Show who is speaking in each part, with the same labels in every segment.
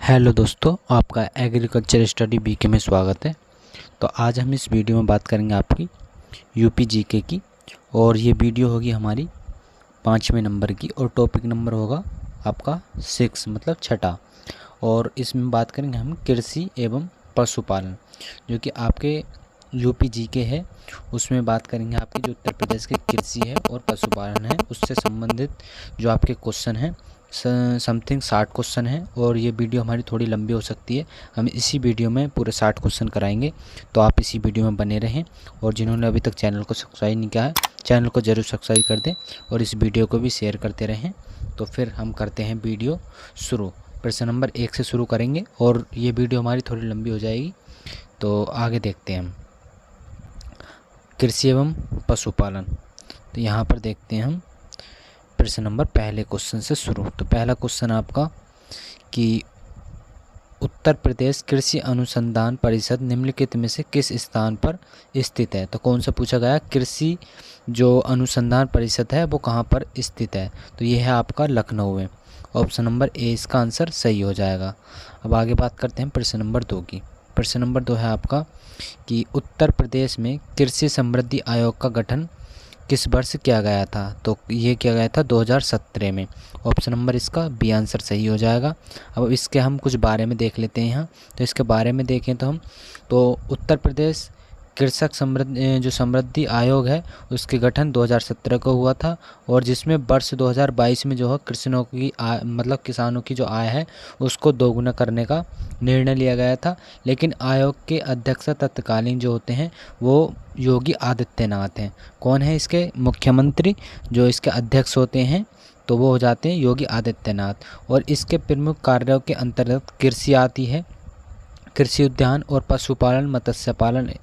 Speaker 1: Hello दोस्तों, आपका agriculture study BK में स्वागत है। तो आज हम इस वीडियो में बात करेंगे आपकी यूपी जीके की, और ये वीडियो होगी हमारी 5वें नंबर की, और टॉपिक नंबर होगा आपका 6 मतलब छठा। और इसमें बात करेंगे हम कृषि एवं पशुपालन, जो कि आपके यूपी जीके है। उसमें बात करेंगे आपके जो उत्तर प्रदेश के कृषि है और पशुपालन है, उससे संबंधित जो आपके क्वेश्चन हैं, समथिंग 60 क्वेश्चन है। और ये वीडियो हमारी थोड़ी लंबी हो सकती है, हम इसी वीडियो में पूरे 60 क्वेश्चन कराएंगे। तो आप इसी वीडियो में बने रहें, और जिन्होंने अभी तक चैनल को सब्सक्राइब नहीं किया है, चैनल को ज़रूर सब्सक्राइब कर दें और इस वीडियो को भी शेयर करते रहें। तो फिर हम करते हैं वीडियो शुरू। प्रश्न नंबर 1 से शुरू करेंगे, और ये वीडियो हमारी थोड़ी लंबी हो जाएगी। तो आगे देखते हैं हम कृषि एवं पशुपालन। तो यहाँ पर देखते हैं हम प्रश्न नंबर पहले क्वेश्चन से शुरू। तो पहला क्वेश्चन आपका कि उत्तर प्रदेश कृषि अनुसंधान परिषद निम्नलिखित में से किस स्थान पर स्थित है। तो कौन सा पूछा गया, कृषि जो अनुसंधान परिषद है वो कहाँ पर स्थित है। तो ये है आपका लखनऊ में। ऑप्शन नंबर ए इसका आंसर सही हो जाएगा। अब आगे बात करते हैं प्रश्न नंबर 2 की। प्रश्न नंबर 2 है आपका कि उत्तर प्रदेश में कृषि समृद्धि आयोग का गठन किस वर्ष किया गया था। तो ये किया गया था 2017 में। ऑप्शन नंबर इसका बी आंसर सही हो जाएगा। अब इसके हम कुछ बारे में देख लेते हैं यहाँ। तो इसके बारे में देखें तो हम उत्तर प्रदेश कृषक समृद्धि आयोग है, उसके गठन 2017 को हुआ था, और जिसमें वर्ष 2022 में जो है कृषकों की मतलब किसानों की जो आय है उसको दोगुना करने का निर्णय लिया गया था। लेकिन आयोग के अध्यक्ष तत्कालीन जो होते हैं वो योगी आदित्यनाथ हैं। कौन है इसके मुख्यमंत्री? जो इसके अध्यक्ष होते हैं तो वो हो जाते हैं योगी आदित्यनाथ। और इसके प्रमुख कार्यों के अंतर्गत कृषि आती है, कृषि उद्यान और पशुपालन, मत्स्य पालन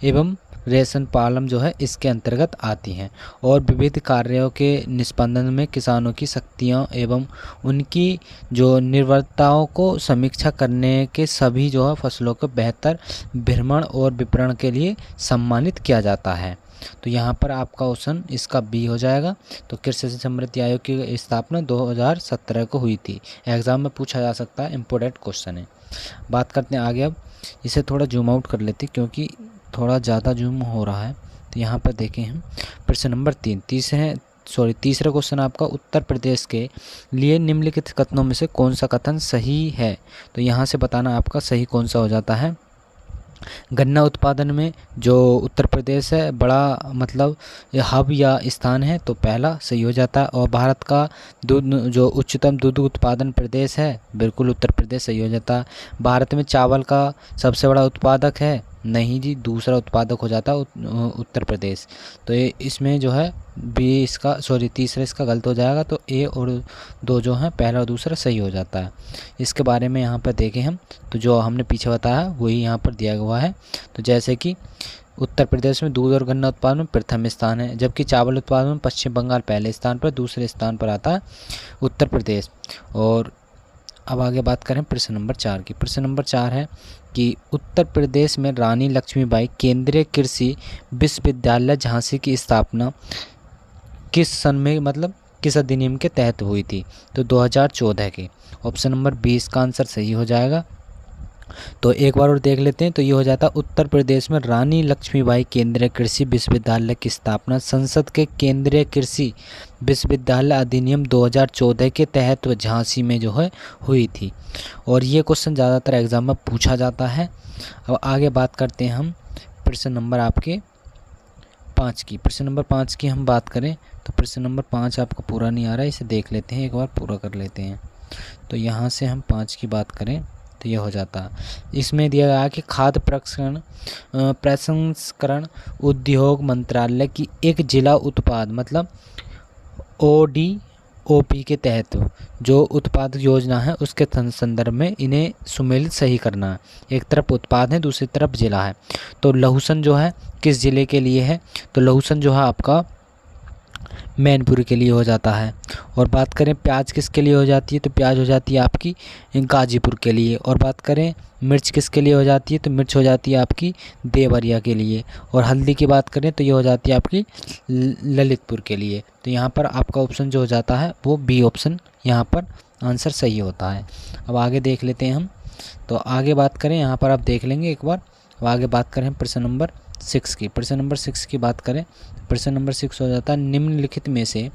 Speaker 1: एवं रेशम पालन जो है इसके अंतर्गत आती हैं। और विविध कार्यों के निष्पादन में किसानों की शक्तियाँ एवं उनकी जो निर्भरताओं को समीक्षा करने के सभी जो है फसलों के बेहतर भ्रमण और विपणन के लिए सम्मानित किया जाता है। तो यहाँ पर आपका ऑप्शन इसका बी हो जाएगा। तो कृषि समृद्धि आयोग की स्थापना 2017 को हुई थी। एग्जाम में पूछा जा सकता है, इम्पोर्टेंट क्वेश्चन है। बात करते हैं आगे। अब इसे थोड़ा जूम आउट कर लेते क्योंकि थोड़ा ज़्यादा जूम हो रहा है। तो यहाँ पर देखें हम प्रश्न नंबर 3। तीसरा क्वेश्चन आपका उत्तर प्रदेश के लिए निम्नलिखित कथनों में से कौन सा कथन सही है। तो यहाँ से बताना आपका सही कौन सा हो जाता है। गन्ना उत्पादन में जो उत्तर प्रदेश है बड़ा मतलब हब या स्थान है, तो पहला सही हो जाता है। और भारत का दूध जो उच्चतम दूध उत्पादन प्रदेश है, बिल्कुल उत्तर प्रदेश सही हो जाता है। भारत में चावल का सबसे बड़ा उत्पादक है, नहीं जी, दूसरा उत्पादक हो जाता है उत्तर प्रदेश। तो ये इसमें जो है बी इसका तीसरा इसका गलत हो जाएगा। तो ए और 2 जो हैं, पहला और दूसरा सही हो जाता है। इसके बारे में यहाँ पर देखें हम, तो जो हमने पीछे बताया वही यहाँ पर दिया हुआ है। तो जैसे कि उत्तर प्रदेश में दूध और गन्ना उत्पादन में प्रथम स्थान है, जबकि चावल उत्पादन में पश्चिम बंगाल पहले स्थान पर, दूसरे स्थान पर आता है उत्तर प्रदेश। और अब आगे बात करें प्रश्न नंबर 4 की। प्रश्न नंबर 4 है कि उत्तर प्रदेश में रानी लक्ष्मीबाई केंद्रीय कृषि विश्वविद्यालय झांसी की स्थापना किस सन में मतलब किस अधिनियम के तहत हुई थी। तो 2014 की। ऑप्शन नंबर 20 का आंसर सही हो जाएगा। तो एक बार और देख लेते हैं। तो ये हो जाता है उत्तर प्रदेश में रानी लक्ष्मीबाई केंद्रीय कृषि विश्वविद्यालय की स्थापना संसद के केंद्रीय कृषि विश्वविद्यालय अधिनियम 2014 के तहत झांसी में जो है हुई थी। और ये क्वेश्चन ज़्यादातर एग्जाम में पूछा जाता है। अब आगे बात करते हैं हम प्रश्न नंबर आपके 5 की। प्रश्न नंबर 5 की हम बात करें तो प्रश्न नंबर 5 आपका पूरा नहीं आ रहा है, इसे देख लेते हैं, एक बार पूरा कर लेते हैं। तो यहाँ से हम 5 की बात करें तो ये हो जाता है। इसमें दिया गया कि खाद्य प्रसंस्करण उद्योग मंत्रालय की एक जिला उत्पाद मतलब ODOP के तहत जो उत्पाद योजना है उसके संदर्भ में इन्हें सुमेलित सही करना है। एक तरफ उत्पाद है, दूसरी तरफ जिला है। तो लहसुन जो है किस ज़िले के लिए है। तो लहसुन जो है आपका मैनपुरी के लिए हो जाता है। और बात करें प्याज किसके लिए हो जाती है। तो प्याज हो जाती है आपकी गाजीपुर के लिए। और बात करें मिर्च किसके लिए हो जाती है। तो मिर्च हो जाती है आपकी देवरिया के लिए। और हल्दी की बात करें तो ये हो जाती है आपकी ललितपुर के लिए। तो यहाँ पर आपका ऑप्शन जो हो जाता है वो बी ऑप्शन यहाँ पर आंसर सही होता है। अब आगे देख लेते हैं हम। तो आगे बात करें, यहाँ पर आप देख लेंगे एक बार। अब आगे बात करें प्रश्न नंबर 6 की। प्रश्न नंबर 6 की बात करें, प्रश्न नंबर 6 हो जाता है निम्नलिखित में से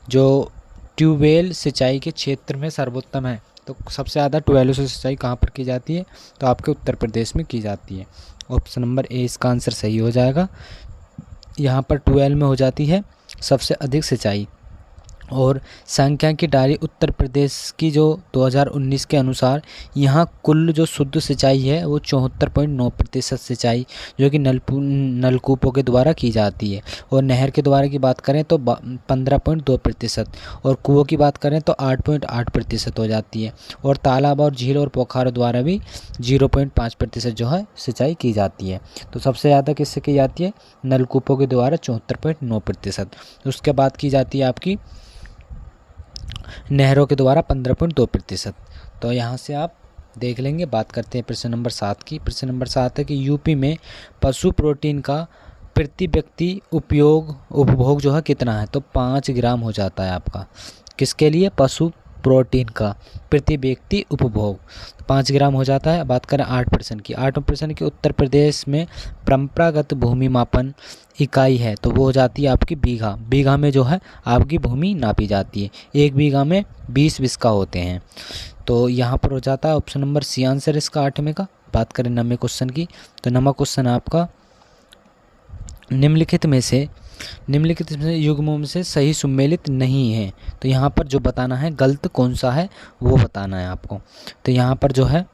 Speaker 1: जो ट्यूबवेल सिंचाई के क्षेत्र में सर्वोत्तम है। तो सबसे ज़्यादा ट्यूबवेलों से सिंचाई कहाँ पर की जाती है? तो आपके उत्तर प्रदेश में की जाती है। ऑप्शन नंबर ए इसका आंसर सही हो जाएगा। यहाँ पर ट्यूबवेल में हो जाती है सबसे अधिक सिंचाई। और सांख्यिकी डायरी उत्तर प्रदेश की जो 2019 के अनुसार यहाँ कुल जो शुद्ध सिंचाई है वो 74.9% सिंचाई जो कि नलकूपों के द्वारा की जाती है। और नहर के द्वारा की बात करें तो 15.2% और कुओं की बात करें तो 8.8% हो जाती है। और तालाब और झील और पोखरों द्वारा भी 0.5% जो है सिंचाई की जाती है। तो सबसे ज़्यादा किससे की जाती है? नलकूपों के द्वारा 74.9%। उसके बाद की जाती है आपकी नहरों के द्वारा 15.2%। तो यहाँ से आप देख लेंगे। बात करते हैं प्रश्न नंबर 7 की। प्रश्न नंबर 7 है कि यूपी में पशु प्रोटीन का प्रति व्यक्ति उपभोग जो है कितना है? तो 5 ग्राम हो जाता है आपका। किसके लिए? पशु प्रोटीन का प्रति व्यक्ति उपभोग 5 ग्राम हो जाता है। बात करें 8% की। 8% की उत्तर प्रदेश में परंपरागत भूमि मापन इकाई है तो वो हो जाती है आपकी बीघा। बीघा में जो है आपकी भूमि नापी जाती है। 1 बीघा में 20 बिस्सा होते हैं। तो यहाँ पर हो जाता है ऑप्शन नंबर सी आंसर इसका 8वें का। बात करें 9वें क्वेश्चन की। तो 9वां क्वेश्चन आपका निम्नलिखित में से युग्मों में से सही सुमेलित नहीं है। तो यहाँ पर जो बताना है गलत कौन सा है वो बताना है आपको। तो यहाँ पर जो है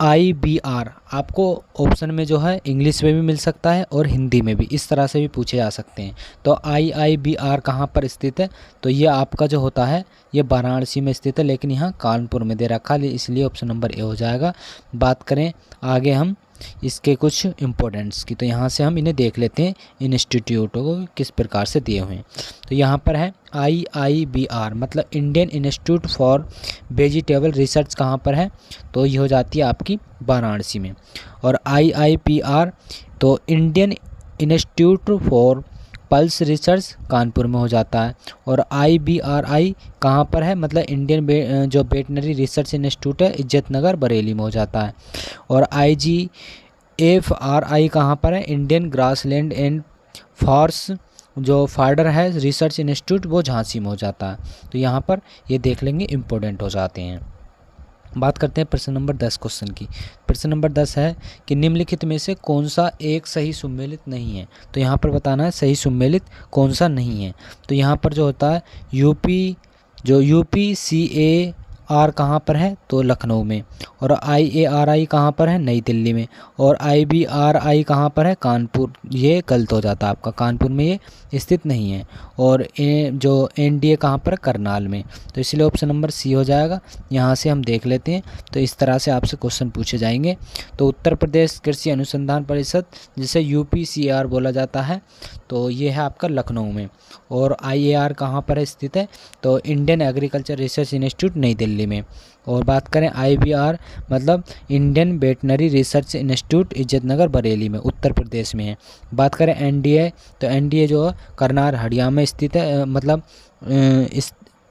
Speaker 1: IBR आपको ऑप्शन में जो है इंग्लिश में भी मिल सकता है और हिंदी में भी, इस तरह से भी पूछे जा सकते हैं। तो IBR कहाँ पर स्थित है? तो ये आपका जो होता है ये वाराणसी में स्थित है, लेकिन यहाँ कानपुर में दे रखा है, इसलिए ऑप्शन नंबर ए हो जाएगा। बात करें आगे हम इसके कुछ इम्पोर्टेंट्स की। तो यहाँ से हम इन्हें देख लेते हैं इंस्टीट्यूटों को किस प्रकार से दिए हुए हैं। तो यहाँ पर है IIBR मतलब Indian institute for vegetable research कहाँ पर है? तो ये हो जाती है आपकी वाराणसी में। और IIPR तो Indian institute for pulse research Kanpur में हो जाता है। और IBRI कहाँ पर है? मतलब इंडियन जो वेटनरी रिसर्च इंस्टीट्यूट है इज्जतनगर बरेली में हो जाता है। और IGFRI कहाँ पर है? इंडियन ग्रासलैंड एंड फॉरेस्ट जो फार्डर है रिसर्च इंस्टीट्यूट वो झांसी में हो जाता है। तो यहाँ पर ये देख लेंगे इम्पोर्टेंट हो जाते हैं। बात करते हैं प्रश्न नंबर 10 क्वेश्चन की। प्रश्न नंबर 10 है कि निम्नलिखित में से कौन सा एक सही सुमेलित नहीं है? तो यहाँ पर बताना है सही सुमेलित कौन सा नहीं है। तो यहाँ पर जो होता है UPCAR कहाँ पर है? तो लखनऊ में। और IARI कहाँ पर है? नई दिल्ली में। और IBRI कहाँ पर है? कानपुर। ये गलत हो जाता है आपका, कानपुर में ये स्थित नहीं है। और जो NDA कहाँ पर? करनाल में। तो इसलिए ऑप्शन नंबर सी हो जाएगा। यहाँ से हम देख लेते हैं। तो इस तरह से आपसे क्वेश्चन पूछे जाएंगे। तो उत्तर प्रदेश कृषि अनुसंधान परिषद जिसे UPCAR बोला जाता है तो ये है आपका लखनऊ में। और IAR कहाँ पर स्थित है? तो इंडियन एग्रीकल्चर रिसर्च इंस्टीट्यूट नई दिल्ली में। और बात करें IBR मतलब Indian veterinary research institute Izzatnagar Bareilly में उत्तर प्रदेश में है। बात करें NDA तो NDA जो है करनाल हरियाणा में स्थित है, मतलब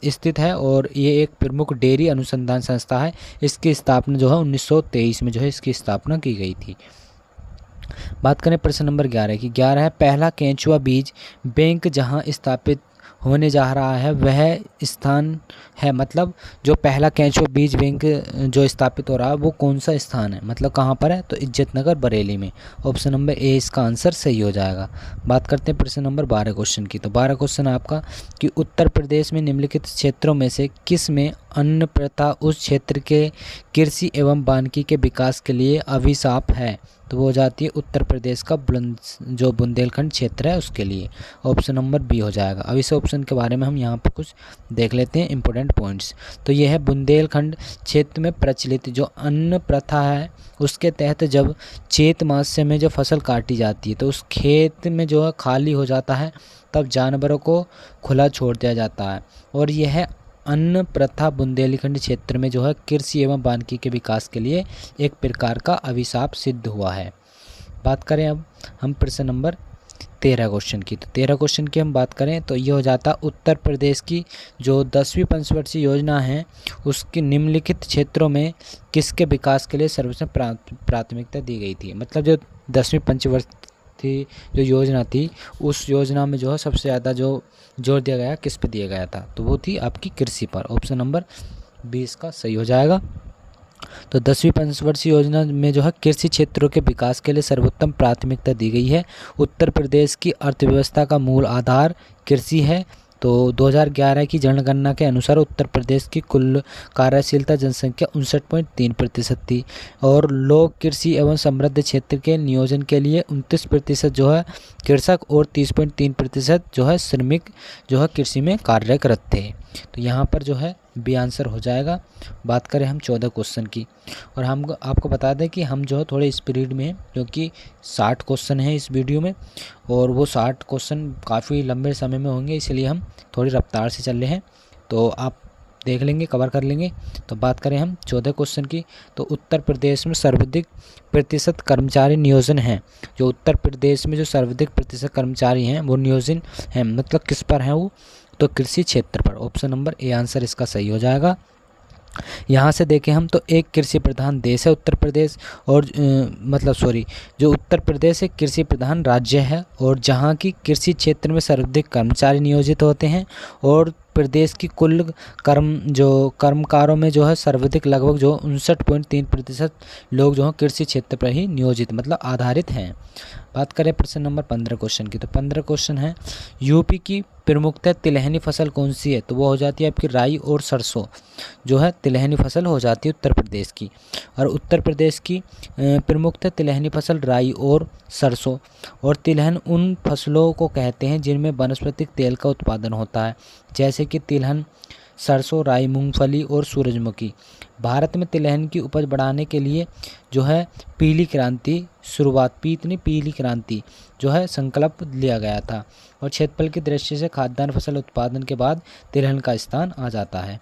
Speaker 1: स्थित है। और ये एक प्रमुख डेयरी अनुसंधान संस्था है। इसकी स्थापना जो है 1923 में जो है इसकी स्थापना की गई थी। बात करें प्रश्न नंबर 11 की। 11 है पहला केंचुआ बीज बैंक जहां स्थापित होने जा रहा है वह स्थान है, मतलब जो पहला केंचुआ बीज बैंक जो स्थापित हो रहा है वो कौन सा स्थान है, मतलब कहाँ पर है? तो इज्जतनगर बरेली में। ऑप्शन नंबर ए इसका आंसर सही हो जाएगा। बात करते हैं प्रश्न नंबर 12 क्वेश्चन की। तो 12 क्वेश्चन आपका कि उत्तर प्रदेश में निम्नलिखित क्षेत्रों में से किस में अन्न प्रथा उस क्षेत्र के कृषि एवं वानिकी के विकास के लिए अभिशाप है? तो वो हो जाती है उत्तर प्रदेश का जो बुंदेलखंड क्षेत्र है उसके लिए। ऑप्शन नंबर बी हो जाएगा। अब इस ऑप्शन के बारे में हम यहाँ पर कुछ देख लेते हैं इंपॉर्टेंट पॉइंट्स। तो यह है बुंदेलखंड क्षेत्र में प्रचलित जो अन्न प्रथा है उसके तहत जब चैत मास में जो फसल काटी जाती है तो उस खेत में जो है खाली हो जाता है, तब जानवरों को खुला छोड़ दिया जाता है। और यह अन्न प्रथा बुंदेलखंड क्षेत्र में जो है कृषि एवं वानिकी के विकास के लिए एक प्रकार का अभिशाप सिद्ध हुआ है। बात करें अब हम प्रश्न नंबर 13 क्वेश्चन की। तो 13 क्वेश्चन की हम बात करें तो ये हो जाता उत्तर प्रदेश की जो 10वीं पंचवर्षीय योजना है उसकी निम्नलिखित क्षेत्रों में किसके विकास के लिए सर्वोच्च प्राथमिकता दी गई थी। मतलब जो 10वीं पंचवर्षीय जो योजना थी उस योजना में जो है सबसे ज़्यादा जो जोर दिया गया किस पे दिया गया था, तो वो थी आपकी कृषि पर। ऑप्शन नंबर 20 का सही हो जाएगा। तो 10वीं पंचवर्षीय योजना में जो है कृषि क्षेत्रों के विकास के लिए सर्वोत्तम प्राथमिकता दी गई है। उत्तर प्रदेश की अर्थव्यवस्था का मूल आधार कृषि है। तो 2011 की जनगणना के अनुसार उत्तर प्रदेश की कुल कार्यशीलता जनसंख्या 59.3% थी और लोग कृषि एवं समृद्ध क्षेत्र के नियोजन के लिए 29% जो है कृषक और 30.3% जो है श्रमिक जो है कृषि में कार्यरत थे। तो यहाँ पर जो है बी आंसर हो जाएगा। बात करें हम 14 क्वेश्चन की, और हम आपको बता दें कि हम जो है थोड़े स्पीड में हैं क्योंकि 60 क्वेश्चन हैं इस वीडियो में और वो 60 क्वेश्चन काफ़ी लंबे समय में होंगे, इसलिए हम थोड़ी रफ्तार से चल रहे हैं, तो आप देख लेंगे, कवर कर लेंगे। तो बात करें हम 14 क्वेश्चन की, तो उत्तर प्रदेश में सर्वाधिक प्रतिशत कर्मचारी नियोजन हैं। जो उत्तर प्रदेश में जो सर्वाधिक प्रतिशत कर्मचारी हैं वो नियोजन हैं, मतलब किस पर हैं वो, तो कृषि क्षेत्र पर। ऑप्शन नंबर ए आंसर इसका सही हो जाएगा। यहाँ से देखें हम तो एक कृषि प्रधान देश है उत्तर प्रदेश, और जो उत्तर प्रदेश एक कृषि प्रधान राज्य है और जहाँ की कृषि क्षेत्र में सर्वाधिक कर्मचारी नियोजित होते हैं और प्रदेश की कुल कर्मकारों में जो है सर्वाधिक लगभग जो 59.3% लोग जो हैं कृषि क्षेत्र पर ही नियोजित मतलब आधारित हैं। बात करें प्रश्न नंबर 15 क्वेश्चन की, तो 15 क्वेश्चन है यूपी की प्रमुखतः तिलहनी फसल कौन सी है, तो वो हो जाती है आपकी राई और सरसों जो है तिलहनी फसल हो जाती है उत्तर प्रदेश की। और उत्तर प्रदेश की प्रमुखतः तिलहनी फसल राई और सरसों, और तिलहन उन फसलों को कहते हैं जिनमें वनस्पतिक तेल का उत्पादन होता है, जैसे कि तिलहन, सरसों, राई, मूंगफली और सूरजमुखी। भारत में तिलहन की उपज बढ़ाने के लिए जो है पीली क्रांति जो है संकल्प लिया गया था, और क्षेत्रफल की दृष्टि से खाद्यान्न फसल उत्पादन के बाद तिलहन का स्थान आ जाता है।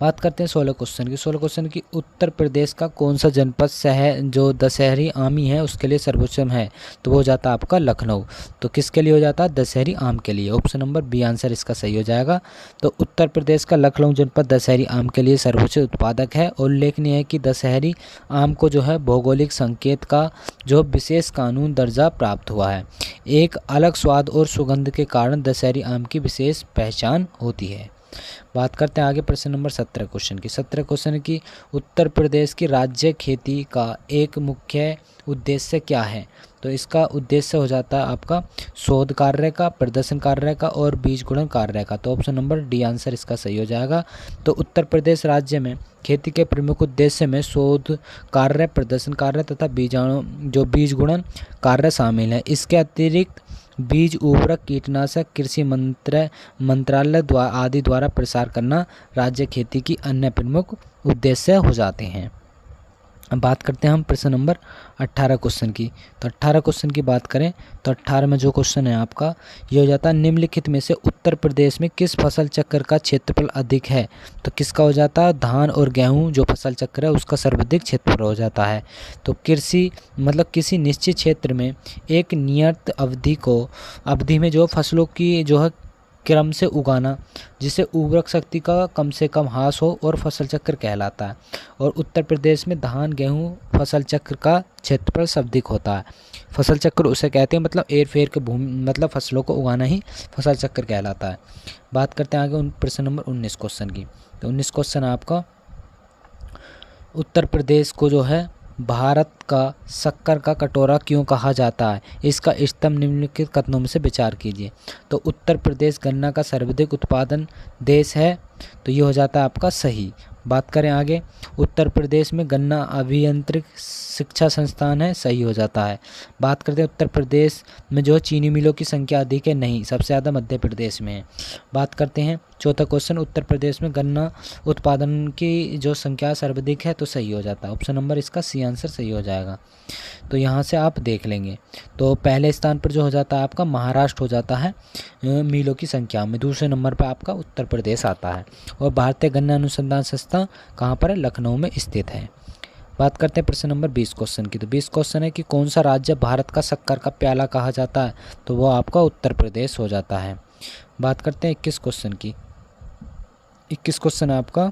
Speaker 1: बात करते हैं 16 क्वेश्चन की। 16 क्वेश्चन की, उत्तर प्रदेश का कौन सा जनपद जो दशहरी आमी है उसके लिए सर्वोत्तम है, तो वो हो जाता है आपका लखनऊ। तो किसके लिए हो जाता है, दशहरी आम के लिए। ऑप्शन नंबर बी आंसर इसका सही हो जाएगा। तो उत्तर प्रदेश का लखनऊ जनपद दशहरी आम के लिए सर्वोच्च उत्पादक है। और उल्लेखनीय है कि दशहरी आम को जो है भौगोलिक संकेत का जो विशेष कानून दर्जा प्राप्त हुआ है। एक अलग स्वाद और सुगंध के कारण दशहरी आम की विशेष पहचान होती है। बात करते हैं आगे प्रश्न नंबर 17 क्वेश्चन की। 17 क्वेश्चन की, उत्तर प्रदेश की राज्य खेती का एक मुख्य उद्देश्य क्या है, तो इसका उद्देश्य हो जाता है आपका शोध कार्य का, प्रदर्शन कार्य का और बीज गुणन कार्य का। तो ऑप्शन नंबर डी आंसर इसका सही हो जाएगा। तो उत्तर प्रदेश राज्य में खेती के प्रमुख उद्देश्य में शोध कार्य, प्रदर्शन कार्य तथा बीज गुणन कार्य शामिल है। इसके अतिरिक्त बीज, उर्वरक, कीटनाशक, कृषि मंत्रालय आदि द्वारा प्रसार करना राज्य खेती की अन्य प्रमुख उद्देश्य हो जाते हैं। अब बात करते हैं हम प्रश्न नंबर 18 क्वेश्चन की। तो 18 क्वेश्चन की बात करें तो 18 में जो क्वेश्चन है आपका ये हो जाता है, निम्नलिखित में से उत्तर प्रदेश में किस फसल चक्र का क्षेत्रफल अधिक है, तो किसका हो जाता है, धान और गेहूं जो फसल चक्र है उसका सर्वाधिक क्षेत्रफल हो जाता है। तो कृषि मतलब किसी निश्चित क्षेत्र में एक नियत अवधि में जो फसलों की जो है क्रम से उगाना, जिसे उर्वरक शक्ति का कम से कम ह्रास हो और फसल चक्र कहलाता है। और उत्तर प्रदेश में धान गेहूं फसल चक्र का क्षेत्रफल सर्वाधिक होता है। फसल चक्र उसे कहते हैं मतलब एर फेर के भूमि मतलब फसलों को उगाना ही फसल चक्र कहलाता है। बात करते हैं आगे प्रश्न नंबर 19 क्वेश्चन की। तो 19 क्वेश्चन आपका, उत्तर प्रदेश को जो है भारत का शक्कर का कटोरा क्यों कहा जाता है, इसका इष्टतम निम्नलिखित कथनों में से विचार कीजिए। तो उत्तर प्रदेश गन्ना का सर्वाधिक उत्पादन देश है, तो ये हो जाता है आपका सही। बात करें आगे, उत्तर प्रदेश में गन्ना अभियांत्रिक शिक्षा संस्थान है, सही हो जाता है। बात करते हैं उत्तर प्रदेश में जो चीनी मिलों की संख्या अधिक है, नहीं, सबसे ज़्यादा मध्य प्रदेश में है। बात करते हैं चौथा क्वेश्चन, उत्तर प्रदेश में गन्ना उत्पादन की जो संख्या सर्वाधिक है, तो सही हो जाता है। ऑप्शन नंबर इसका सी आंसर सही हो जाएगा। तो यहाँ से आप देख लेंगे तो पहले स्थान पर जो हो जाता है आपका महाराष्ट्र हो जाता है मिलों की संख्या में, दूसरे नंबर पर आपका उत्तर प्रदेश आता है। और भारतीय गन्ना अनुसंधान संस्था कहाँ पर है, लखनऊ में स्थित है। बात करते हैं प्रश्न नंबर 20 क्वेश्चन की। तो 20 क्वेश्चन है कि कौन सा राज्य भारत का शक्कर का प्याला कहा जाता है? तो वो आपका उत्तर प्रदेश हो जाता है। बात करते हैं 21 क्वेश्चन की। 21 क्वेश्चन है आपका,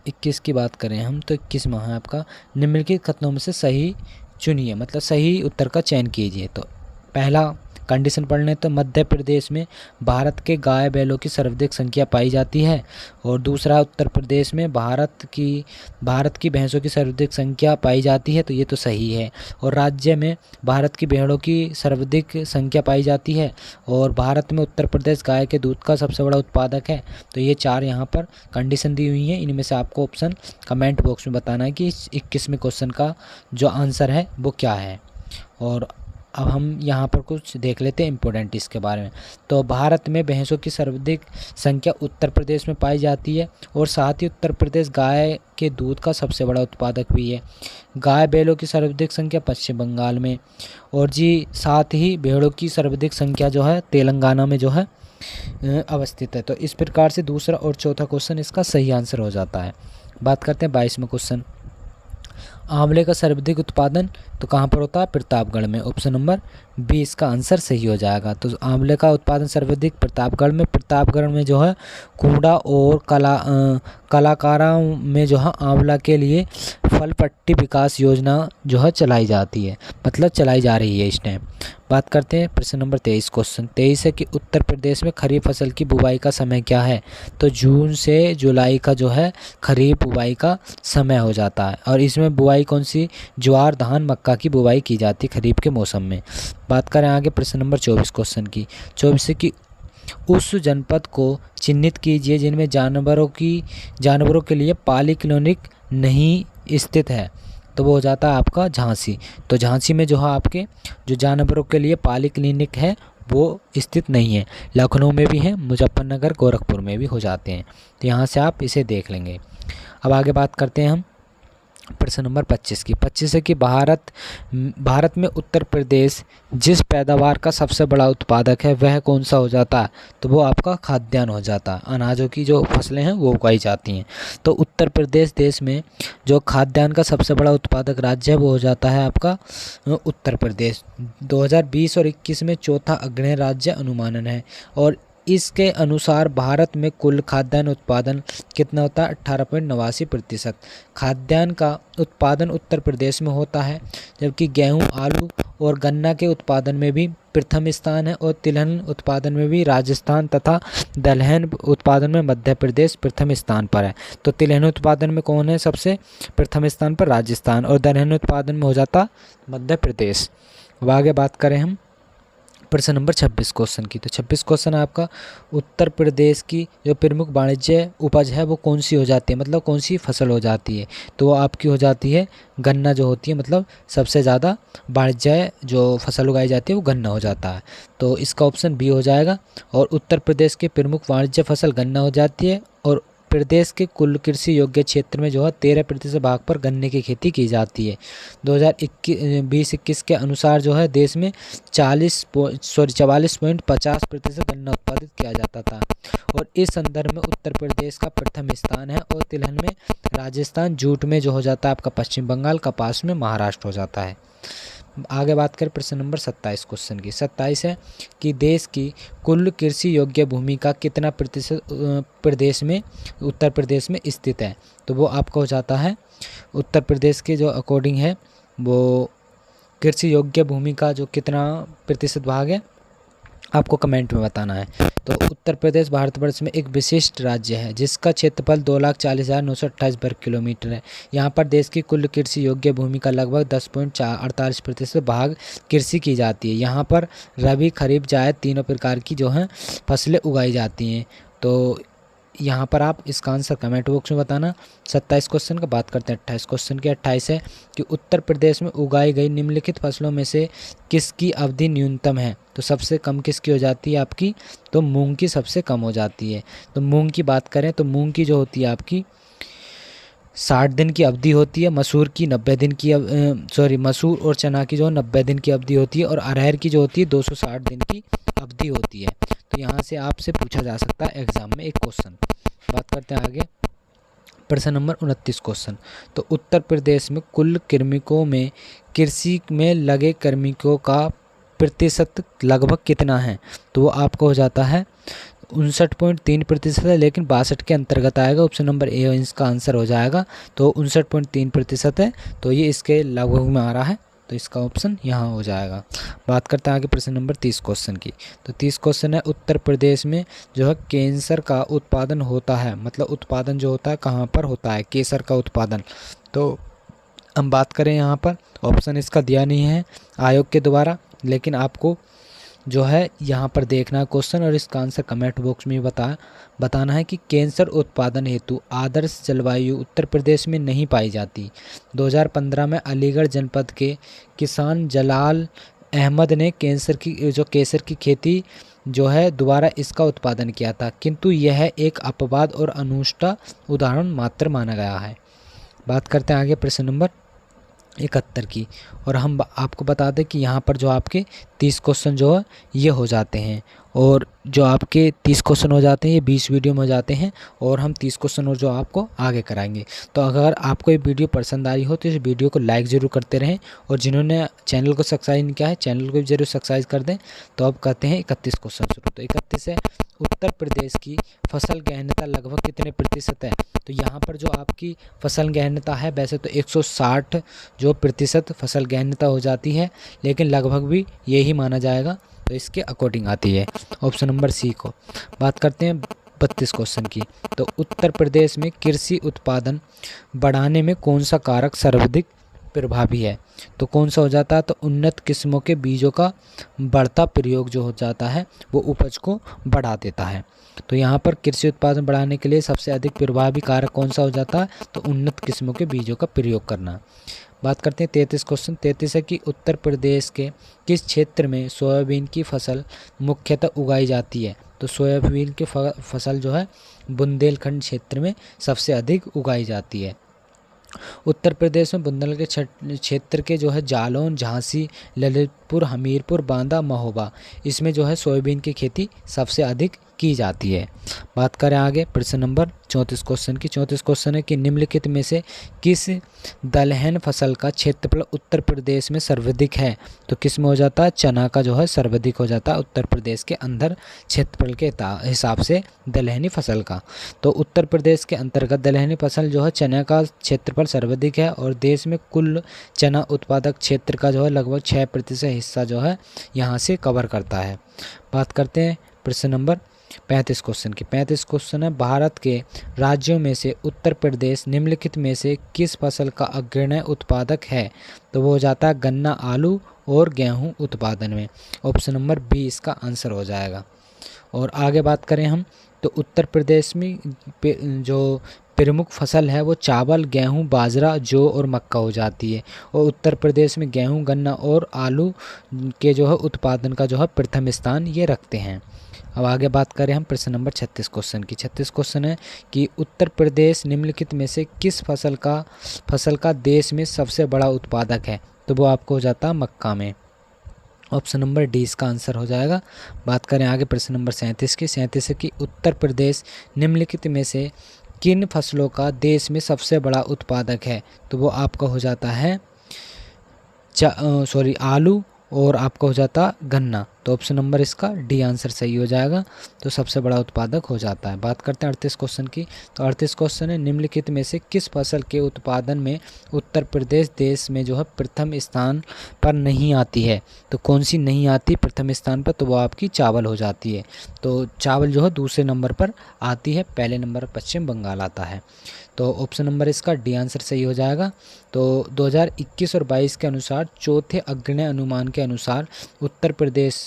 Speaker 1: 21 की बात करें हम तो 21 में है आपका, निम्नलिखित कथनों में से सही चुनिए, मतलब सही उत्तर का चयन कीजिए। तो पहला कंडीशन पढ़ लें तो मध्य प्रदेश में भारत के गाय बैलों की सर्वाधिक संख्या पाई जाती है, और दूसरा उत्तर प्रदेश में भारत की भैंसों की सर्वाधिक संख्या पाई जाती है, तो ये तो सही है। और राज्य में भारत की भेड़ों की सर्वाधिक संख्या पाई जाती है, और भारत में उत्तर प्रदेश गाय के दूध का सबसे बड़ा उत्पादक है। तो ये 4 यहाँ पर कंडीशन दी हुई हैं, इनमें से आपको ऑप्शन कमेंट बॉक्स में बताना है कि इस 21वें क्वेश्चन का जो आंसर है वो क्या है। और अब हम यहाँ पर कुछ देख लेते हैं इम्पोर्टेंट इसके बारे में। तो भारत में भैंसों की सर्वाधिक संख्या उत्तर प्रदेश में पाई जाती है, और साथ ही उत्तर प्रदेश गाय के दूध का सबसे बड़ा उत्पादक भी है। गाय बैलों की सर्वाधिक संख्या पश्चिम बंगाल में, और जी साथ ही भेड़ों की सर्वाधिक संख्या जो है तेलंगाना में जो है अवस्थित है। तो इस प्रकार से दूसरा और चौथा क्वेश्चन इसका सही आंसर हो जाता है। बात करते हैं 22वें क्वेश्चन। आंवले का सर्वाधिक उत्पादन तो कहाँ पर होता है? प्रतापगढ़ में। ऑप्शन नंबर 20 का आंसर सही हो जाएगा। तो आंवले का उत्पादन सर्वाधिक प्रतापगढ़ में। प्रतापगढ़ में जो है कूड़ा और कलाकारा में जो है आंवला के लिए फल पट्टी विकास योजना जो है चलाई जाती है, मतलब चलाई जा रही है इस टाइम। बात करते हैं प्रश्न नंबर 23 क्वेश्चन। 23 है कि उत्तर प्रदेश में खरीफ फसल की बुवाई का समय क्या है? तो जून से जुलाई का जो है खरीफ बुवाई का समय हो जाता है, और इसमें बुवाई कौन सी? ज्वार, धान, मक्का की बुवाई की जाती है खरीफ के मौसम में। बात करें आगे प्रश्न नंबर 24 क्वेश्चन की। 24 है कि उस जनपद को चिन्हित कीजिए जिनमें जानवरों के लिए पॉलीक्लिनिक नहीं स्थित है। तो वो हो जाता है आपका झांसी। तो झांसी में जो है आपके जो जानवरों के लिए पॉलीक्लिनिक है वो स्थित नहीं है। लखनऊ में भी है, मुजफ्फरनगर, गोरखपुर में भी हो जाते हैं। तो यहाँ से आप इसे देख लेंगे। अब आगे बात करते हैं हम प्रश्न नंबर 25 की। 25 है कि भारत में उत्तर प्रदेश जिस पैदावार का सबसे बड़ा उत्पादक है वह कौन सा हो जाता है? तो वो आपका खाद्यान्न हो जाता है। अनाजों की जो फसलें हैं वो उगाई जाती हैं। तो उत्तर प्रदेश देश में जो खाद्यान्न का सबसे बड़ा उत्पादक राज्य है वो हो जाता है आपका उत्तर प्रदेश। 2020 और 21 में चौथा अग्रणी राज्य अनुमानन है, और इसके अनुसार भारत में कुल खाद्यान्न उत्पादन कितना होता है? 18.89%। खाद्यान्न का उत्पादन उत्तर प्रदेश में होता है, जबकि गेहूं, आलू और गन्ना के उत्पादन में भी प्रथम स्थान है, और तिलहन उत्पादन में भी राजस्थान तथा दलहन उत्पादन में मध्य प्रदेश प्रथम स्थान पर है। तो तिलहन उत्पादन में कौन है सबसे प्रथम स्थान पर? राजस्थान। और दलहन उत्पादन में हो जाता मध्य प्रदेश। अब आगे बात करें हम प्रश्न नंबर 26 क्वेश्चन की। तो 26 क्वेश्चन आपका उत्तर प्रदेश की जो प्रमुख वाणिज्य उपज है वो कौन सी हो जाती है, मतलब कौन सी फसल हो जाती है? तो वो आपकी हो जाती है गन्ना जो होती है, मतलब सबसे ज़्यादा वाणिज्य जो फसल उगाई जाती है वो गन्ना हो जाता है। तो इसका ऑप्शन बी हो जाएगा। और उत्तर प्रदेश के प्रमुख वाणिज्य फसल गन्ना हो जाती है, और प्रदेश के कुल कृषि योग्य क्षेत्र में जो है 13% भाग पर गन्ने की खेती की जाती है। 2020-21 के अनुसार जो है देश में 44.50% गन्ना उत्पादित किया जाता था, और इस संदर्भ में उत्तर प्रदेश का प्रथम स्थान है, और तिलहन में राजस्थान, जूट में जो हो जाता है आपका पश्चिम बंगाल, कपास में महाराष्ट्र हो जाता है। आगे बात करें प्रश्न नंबर 27 क्वेश्चन की। 27 है कि देश की कुल कृषि योग्य भूमि का कितना प्रतिशत प्रदेश में उत्तर प्रदेश में स्थित है? तो वो आपका हो जाता है उत्तर प्रदेश के जो अकॉर्डिंग है वो कृषि योग्य भूमि का जो कितना प्रतिशत भाग है आपको कमेंट में बताना है। तो उत्तर प्रदेश भारतवर्ष में एक विशिष्ट राज्य है जिसका क्षेत्रफल 2,40,928 वर्ग किलोमीटर है। यहाँ पर देश की कुल कृषि योग्य भूमि का लगभग 10.48% भाग कृषि की जाती है। यहाँ पर रबी, खरीफ, जायद तीनों प्रकार की जो हैं फसलें उगाई जाती हैं। तो यहाँ पर आप इसका आंसर कमेंट बॉक्स में बताना। 27 क्वेश्चन का बात करते हैं 28 क्वेश्चन की। 28 है कि उत्तर प्रदेश में उगाई गई निम्नलिखित फसलों में से किसकी अवधि न्यूनतम है? तो सबसे कम किसकी हो जाती है आपकी? तो मूंग की सबसे कम हो जाती है। तो मूंग की बात करें तो मूंग की जो होती है आपकी 60 दिन की अवधि होती है। मसूर की 90 दिन की मसूर और चना की जो 90 दिन की अवधि होती है, और अरहर की जो होती है 260 दिन की अवधि होती है। तो यहाँ से आपसे पूछा जा सकता है एग्जाम में एक क्वेश्चन। बात करते हैं आगे प्रश्न नंबर 29 क्वेश्चन, तो उत्तर प्रदेश में कुल कार्मिकों में कृषि में लगे कार्मिकों का प्रतिशत लगभग कितना है? तो वो आपको हो जाता है 59.3% है, लेकिन 62 के अंतर्गत आएगा। ऑप्शन नंबर ए इसका आंसर हो जाएगा। तो 59.3% है, तो ये इसके लगभग में आ रहा है, तो इसका ऑप्शन यहाँ हो जाएगा। बात करते हैं आगे प्रश्न नंबर 30 क्वेश्चन की। तो 30 क्वेश्चन है, उत्तर प्रदेश में जो है केसर का उत्पादन होता है, मतलब उत्पादन जो होता है कहाँ पर होता है केसर का उत्पादन। तो हम बात करें यहाँ पर, ऑप्शन इसका दिया नहीं है आयोग के द्वारा, लेकिन आपको जो है यहाँ पर देखना है क्वेश्चन और इसका आंसर कमेंट बॉक्स में बताना है कि केसर उत्पादन हेतु आदर्श जलवायु उत्तर प्रदेश में नहीं पाई जाती। 2015 में अलीगढ़ जनपद के किसान जलाल अहमद ने केसर की खेती जो है दोबारा इसका उत्पादन किया था, किंतु यह एक अपवाद और अनुष्ठा उदाहरण मात्र माना गया है। बात करते हैं आगे प्रश्न नंबर 71 की, और हम आपको बता दें कि यहाँ पर जो आपके 30 क्वेश्चन जो है ये हो जाते हैं, और जो आपके 30 क्वेश्चन हो जाते हैं ये 20 वीडियो में हो जाते हैं, और हम 30 क्वेश्चन और जो आपको आगे कराएंगे। तो अगर आपको ये वीडियो पसंद आई हो तो इस वीडियो को लाइक ज़रूर करते रहें, और जिन्होंने चैनल को सब्सक्राइब नहीं किया है चैनल को भी ज़रूर सब्सक्राइब कर दें। तो अब कहते हैं 31 क्वेश्चन शुरू। तो 31 है, उत्तर प्रदेश की फसल गहनता लगभग कितने प्रतिशत है? तो यहाँ पर जो आपकी फसल गहनता है वैसे तो 160 जो प्रतिशत फसल गहनता हो जाती है, लेकिन लगभग भी यही माना जाएगा, तो इसके अकॉर्डिंग आती है। ऑप्शन नंबर सी को। बात करते हैं 32 क्वेश्चन की। तो उत्तर प्रदेश में कृषि उत्पादन बढ़ाने में कौन सा कारक सर्वाधिक प्रभावी है? तो कौन सा हो जाता है? तो उन्नत किस्मों के बीजों का बढ़ता प्रयोग जो हो जाता है वो उपज को बढ़ा देता है। तो यहाँ पर कृषि उत्पादन बढ़ाने के लिए सबसे अधिक प्रभावी कारक कौन सा हो जाता है? तो उन्नत किस्मों के बीजों का प्रयोग करना। बात करते हैं 33 क्वेश्चन। 33 है कि उत्तर प्रदेश के किस क्षेत्र में सोयाबीन की फसल मुख्यतः उगाई जाती है? तो सोयाबीन की फसल जो है बुंदेलखंड क्षेत्र में सबसे अधिक उगाई जाती है। उत्तर प्रदेश में बुंदेलखंड के क्षेत्र के जो है जालौन, झांसी, ललितपुर, हमीरपुर, बांदा, महोबा, इसमें जो है सोयाबीन की खेती सबसे अधिक की जाती है। बात करें आगे प्रश्न नंबर 34 क्वेश्चन की। 34 क्वेश्चन है कि निम्नलिखित में से किस दलहन फसल का क्षेत्रफल उत्तर प्रदेश में सर्वाधिक है? तो किस में हो जाता है? चना का जो है सर्वाधिक हो जाता है उत्तर प्रदेश के अंदर क्षेत्रफल के हिसाब से दलहनी फसल का। तो उत्तर प्रदेश के अंतर्गत दलहनी फसल जो है चना का क्षेत्रफल सर्वाधिक है, और देश में कुल चना उत्पादक क्षेत्र का जो है लगभग 6% हिस्सा जो है यहाँ से कवर करता है। बात करते हैं प्रश्न नंबर 35 क्वेश्चन की। 35 क्वेश्चन है, भारत के राज्यों में से उत्तर प्रदेश निम्नलिखित में से किस फसल का अग्रणी उत्पादक है? तो वो हो जाता है गन्ना, आलू और गेहूं उत्पादन में। ऑप्शन नंबर बी इसका आंसर हो जाएगा। और आगे बात करें हम, तो उत्तर प्रदेश में जो प्रमुख फसल है वो चावल, गेहूं, बाजरा, जौ और मक्का हो जाती है, और उत्तर प्रदेश में गेहूं, गन्ना और आलू के जो है उत्पादन का जो है प्रथम स्थान ये रखते हैं। अब आगे बात करें हम प्रश्न नंबर 36 क्वेश्चन की। 36 क्वेश्चन है कि उत्तर प्रदेश निम्नलिखित में से किस फसल का देश में सबसे बड़ा उत्पादक है? तो वो आपको हो जाता है मक्का में। ऑप्शन नंबर डी इसका आंसर हो जाएगा। बात करें आगे प्रश्न नंबर 37 की। 37 है कि उत्तर प्रदेश निम्नलिखित में से किन फसलों का देश में सबसे बड़ा उत्पादक है? तो वो आपका हो जाता है आलू, और आपका हो जाता गन्ना। तो ऑप्शन नंबर इसका डी आंसर सही हो जाएगा, तो सबसे बड़ा उत्पादक हो जाता है। बात करते हैं 38 क्वेश्चन की। तो 38 क्वेश्चन है, निम्नलिखित में से किस फसल के उत्पादन में उत्तर प्रदेश देश में जो है प्रथम स्थान पर नहीं आती है? तो कौन सी नहीं आती प्रथम स्थान पर? तो वो आपकी चावल हो जाती है। तो चावल जो है दूसरे नंबर पर आती है, पहले नंबर पर पश्चिम बंगाल आता है। तो ऑप्शन नंबर इसका डी आंसर सही हो जाएगा। तो 2021 और 22 के अनुसार चौथे अग्रणी अनुमान के अनुसार उत्तर प्रदेश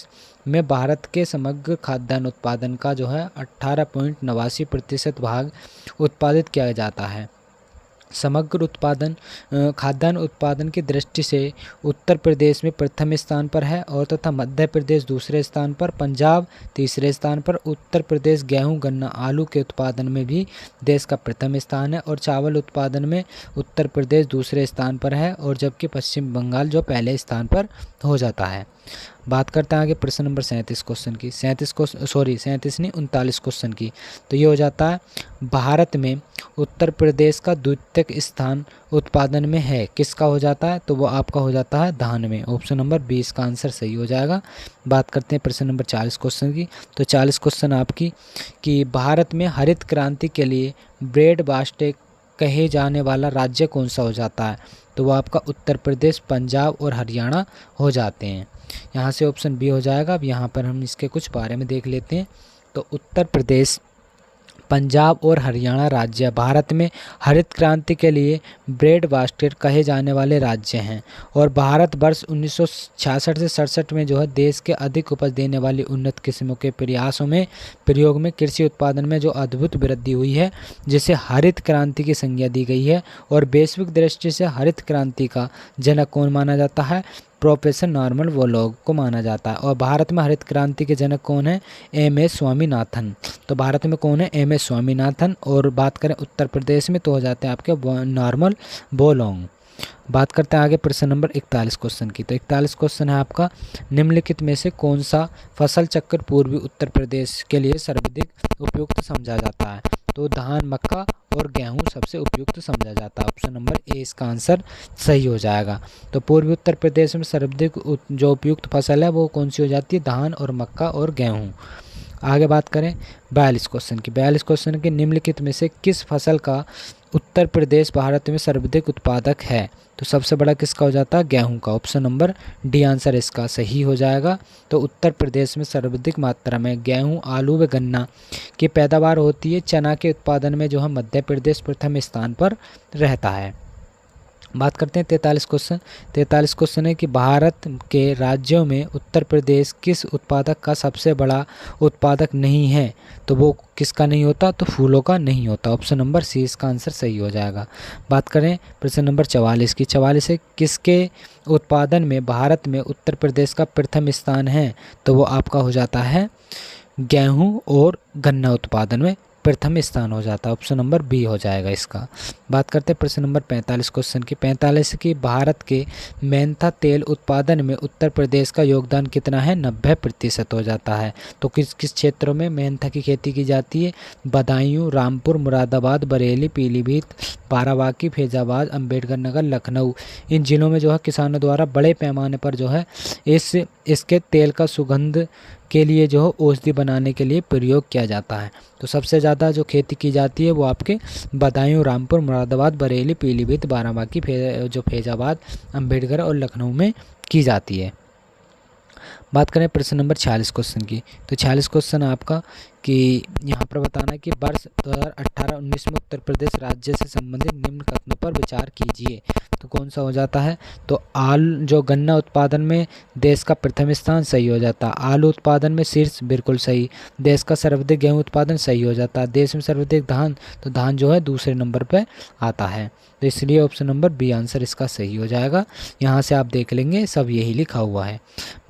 Speaker 1: में भारत के समग्र खाद्यान्न उत्पादन का जो है 18.89% भाग उत्पादित किया जाता है। समग्र उत्पादन खाद्यान्न उत्पादन की दृष्टि से उत्तर प्रदेश में प्रथम स्थान पर है, और तथा मध्य प्रदेश दूसरे स्थान पर, पंजाब तीसरे स्थान पर। उत्तर प्रदेश गेहूं, गन्ना, आलू के उत्पादन में भी देश का प्रथम स्थान है, और चावल उत्पादन में उत्तर प्रदेश दूसरे स्थान पर है, और जबकि पश्चिम बंगाल जो पहले स्थान पर हो जाता है। बात करते हैं आगे प्रश्न नंबर 37 क्वेश्चन की। 37 नहीं 39 क्वेश्चन की। तो ये हो जाता है, भारत में उत्तर प्रदेश का द्वितीय स्थान उत्पादन में है, किसका हो जाता है? तो वो आपका हो जाता है धान में। ऑप्शन नंबर 20 का आंसर सही हो जाएगा। बात करते हैं प्रश्न नंबर 40 क्वेश्चन की। तो 40 क्वेश्चन आपकी कि भारत में हरित क्रांति के लिए ब्रेड बास्केट कहे जाने वाला राज्य कौन सा हो जाता है? तो वो आपका उत्तर प्रदेश, पंजाब और हरियाणा हो जाते हैं। यहाँ से ऑप्शन बी हो जाएगा। अब यहाँ पर हम इसके कुछ बारे में देख लेते हैं। तो उत्तर प्रदेश, पंजाब और हरियाणा राज्य भारत में हरित क्रांति के लिए ब्रेड बास्केट कहे जाने वाले राज्य हैं और भारत वर्ष 1966 से 67 में जो है देश के अधिक उपज देने वाली उन्नत किस्मों के प्रयोग में कृषि उत्पादन में जो अद्भुत वृद्धि हुई है, जिसे हरित क्रांति की संज्ञा दी गई है। और वैश्विक दृष्टि से हरित क्रांति का जनक कौन माना जाता है? प्रोफेसर नॉर्मन बोरलॉग को माना जाता है। और भारत में हरित क्रांति के जनक कौन है? एम.एस. स्वामीनाथन। तो भारत में कौन है? एम.एस. स्वामीनाथन। और बात करें उत्तर प्रदेश में तो हो जाते हैं आपके नॉर्मन बोरलॉग। बात करते हैं आगे प्रश्न नंबर 41 क्वेश्चन की। तो 41 क्वेश्चन है आपका, निम्नलिखित में से कौन सा फसल चक्र पूर्वी उत्तर प्रदेश के लिए सर्वाधिक उपयुक्त समझा जाता है? तो धान, मक्का और गेहूं सबसे उपयुक्त समझा जाता है। ऑप्शन नंबर ए इसका आंसर सही हो जाएगा। तो पूर्वी उत्तर प्रदेश में सर्वाधिक जो उपयुक्त फसल है वो कौन सी हो जाती है? धान और मक्का और गेहूं। आगे बात करें 42 क्वेश्चन की। 42 क्वेश्चन के निम्नलिखित में से किस फसल का उत्तर प्रदेश भारत में सर्वाधिक उत्पादक है? तो सबसे बड़ा किसका हो जाता है? गेहूं का। ऑप्शन नंबर डी आंसर इसका सही हो जाएगा। तो उत्तर प्रदेश में सर्वाधिक मात्रा में गेहूं, आलू व गन्ना की पैदावार होती है। चना के उत्पादन में जो है मध्य प्रदेश प्रथम स्थान पर रहता है। बात करते हैं 43 क्वेश्चन। 43 क्वेश्चन है कि भारत के राज्यों में उत्तर प्रदेश किस उत्पादक का सबसे बड़ा उत्पादक नहीं है? तो वो किसका नहीं होता? तो फूलों का नहीं होता। ऑप्शन नंबर सी इसका आंसर सही हो जाएगा। बात करें प्रश्न नंबर 44 की। 44 है किसके उत्पादन में भारत में उत्तर प्रदेश का प्रथम स्थान है? तो वो आपका हो जाता है गेहूँ और गन्ना उत्पादन में प्रथम स्थान हो जाता है। ऑप्शन नंबर बी हो जाएगा इसका। बात करते हैं प्रश्न नंबर 45 क्वेश्चन की। 45 की भारत के मेंथा तेल उत्पादन में उत्तर प्रदेश का योगदान कितना है? 90% हो जाता है। तो किस किस क्षेत्रों में मेंथा की खेती की जाती है? बदायूं, रामपुर, मुरादाबाद, बरेली, पीलीभीत, बाराबांकी, फैजाबाद, अम्बेडकर नगर, लखनऊ। इन जिलों में जो है किसानों द्वारा बड़े पैमाने पर जो है इसके तेल का सुगंध के लिए जो है औषधि बनाने के लिए प्रयोग किया जाता है। तो सबसे ज़्यादा जो खेती की जाती है वो आपके बदायूं, रामपुर, मुरादाबाद, बरेली, पीलीभीत, बाराबांकी, फैजाबाद, अम्बेडकर और लखनऊ में की जाती है। बात करें प्रश्न नंबर 46 क्वेश्चन की। तो 46 क्वेश्चन आपका कि यहाँ पर बताना है कि वर्ष 2018-19 में उत्तर प्रदेश राज्य से संबंधित निम्न कथनों पर विचार कीजिए। तो कौन सा हो जाता है? तो जो गन्ना उत्पादन में देश का प्रथम स्थान सही हो जाता है। आलू उत्पादन में शीर्ष बिल्कुल सही। देश का सर्वाधिक गेहूं उत्पादन सही हो जाता है। देश में सर्वाधिक धान, तो धान जो है दूसरे नंबर पर आता है। तो इसलिए ऑप्शन नंबर बी आंसर इसका सही हो जाएगा। यहाँ से आप देख लेंगे सब यही लिखा हुआ है।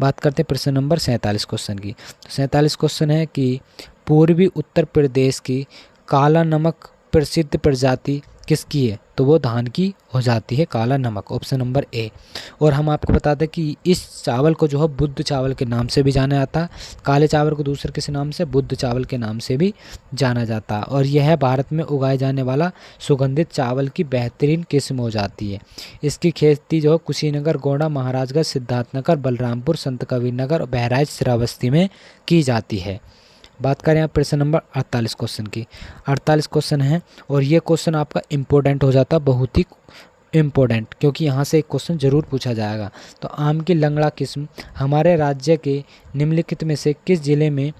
Speaker 1: बात करते हैं प्रश्न नंबर 47 क्वेश्चन की। तो 47 क्वेश्चन है कि पूर्वी उत्तर प्रदेश की काला नमक प्रसिद्ध प्रजाति किसकी है? तो वो धान की हो जाती है काला नमक। Option number A. और हम आपको बता दें कि इस चावल को जो है बुद्ध चावल के नाम से भी जाना जाता है। काले चावल को दूसरे किसी नाम से बुद्ध चावल के नाम से भी जाना जाता है। और यह भारत में उगाए जाने वाला सुगंधित चावल की बेहतरीन किस्म हो जाती है। इसकी खेती जो है कुशीनगर, गोंडा, महाराजगंज, सिद्धार्थनगर, बलरामपुर, संत कबीर नगर और बहराइच, श्रावस्ती में की जाती है। बात करें आप प्रश्न नंबर 48 क्वेश्चन की। 48 क्वेश्चन है और ये क्वेश्चन आपका इम्पोर्टेंट हो जाता है, बहुत ही इम्पोर्टेंट, क्योंकि यहाँ से एक क्वेश्चन जरूर पूछा जाएगा। तो आम की लंगड़ा किस्म हमारे राज्य के निम्नलिखित में से किस जिले में